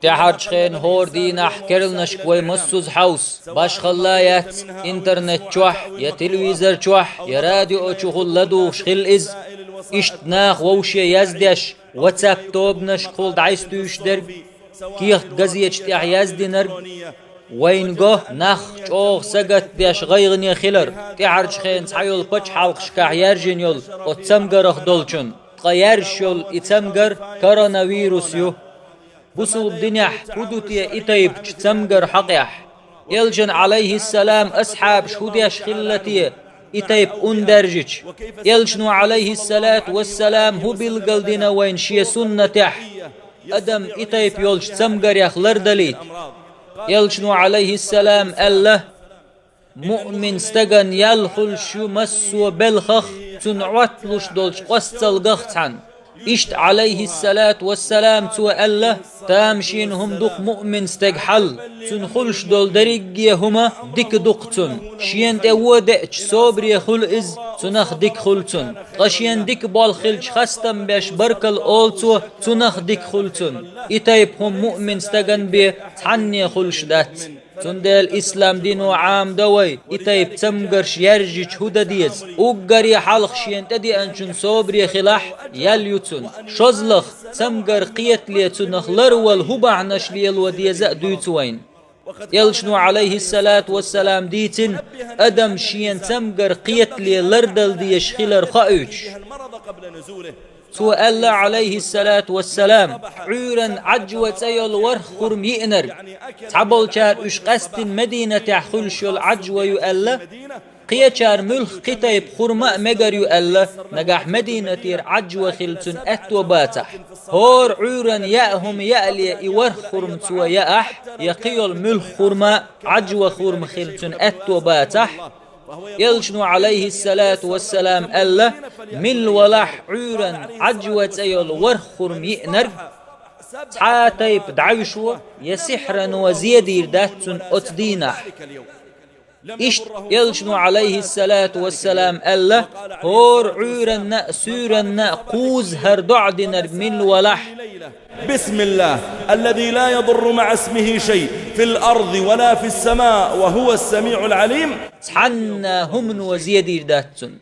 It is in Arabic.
تحرج خين هور دينح كرلنش كوي مسوز حوس باش خلايات انترنت چوح يا تلويزر چوح يا راديو چوخل لدو شخل إز إشت ناخ ووشي يزدش واتساب توبنش خول دعيستوش درگ كيخت غزيش تيح يزدي نرگ وين جه نخ چوخ سجت بيش غيغني خلر تحرج خين سحيول بچ حلق شكاح يرجن يول وتسمگر اخدولچن تغيرش يول اتسمگر كورونا يو بصوب دنيح حدوتي إتيب تسمگر حقيح يلجن عليه السلام أصحاب شهوديش خلتي إتيب أندرجج يلجنوا عليه الصلاة والسلام هو بالقلدنا وين شي سنة أدم إتيب يلج تسمگر يخلر دليت يلجنوا عليه السلام الله مؤمن استغن يلخل شو مسو بالخخ تنعوتلوش دولش قصل غختان إشت عليه الصلاة والسلام تو الله تامشين هم دق مؤمن استجحل تنخلش دول دريجي هما ديك دقتن شين تودعش صبري خل إز تنخ ديك خلتن غشين ديك بالخلش خستم باش بركل أولتو تنخ ديك خلتن إتايب هم مؤمن استجن بي تعني خلش دات تندل إسلام دينو عام دوي إتايب تمقرش يرجج هودا ديز أقري حلق شين تدي أنشن صبري خلاح يليوتن شزلخ تمقر قيت ليتن نخلر والهبعنش ليل وديزاء دويتوين يلشنو عليه الصلاة والسلام ديتن أدم شين تمقر قيت لي لردل ديش خلر خاوش سؤال عليه الصلاة والسلام عورا عجوة سيال ورخ خرم يئنر تعبال شار اش قست مدينة خلش العجوة يؤلا قيا شار ملخ قطيب خرماء مجر يؤلا نجاح مدينة عجوة خلتن أتو باتح هور عورا يأهم يألي ورخ خرم سوى يأح يقيل ملخ خرماء عجوة خرم خلتن أتو باتح يلشنو عليه الصلاة والسلام ألا من ولح عورا عجوة أيول ورخر مئنر تعاتيب دعوشو يسحرا وزيدير داتن أتدينح إشت يلشنو عليه الصلاة والسلام ألا هور عورا سورا قوز هردعدنر من ولح بسم الله الذي لا يضر مع اسمه شيء في الأرض ولا في السماء وهو السميع العليم تحنا هم وزيدير داتن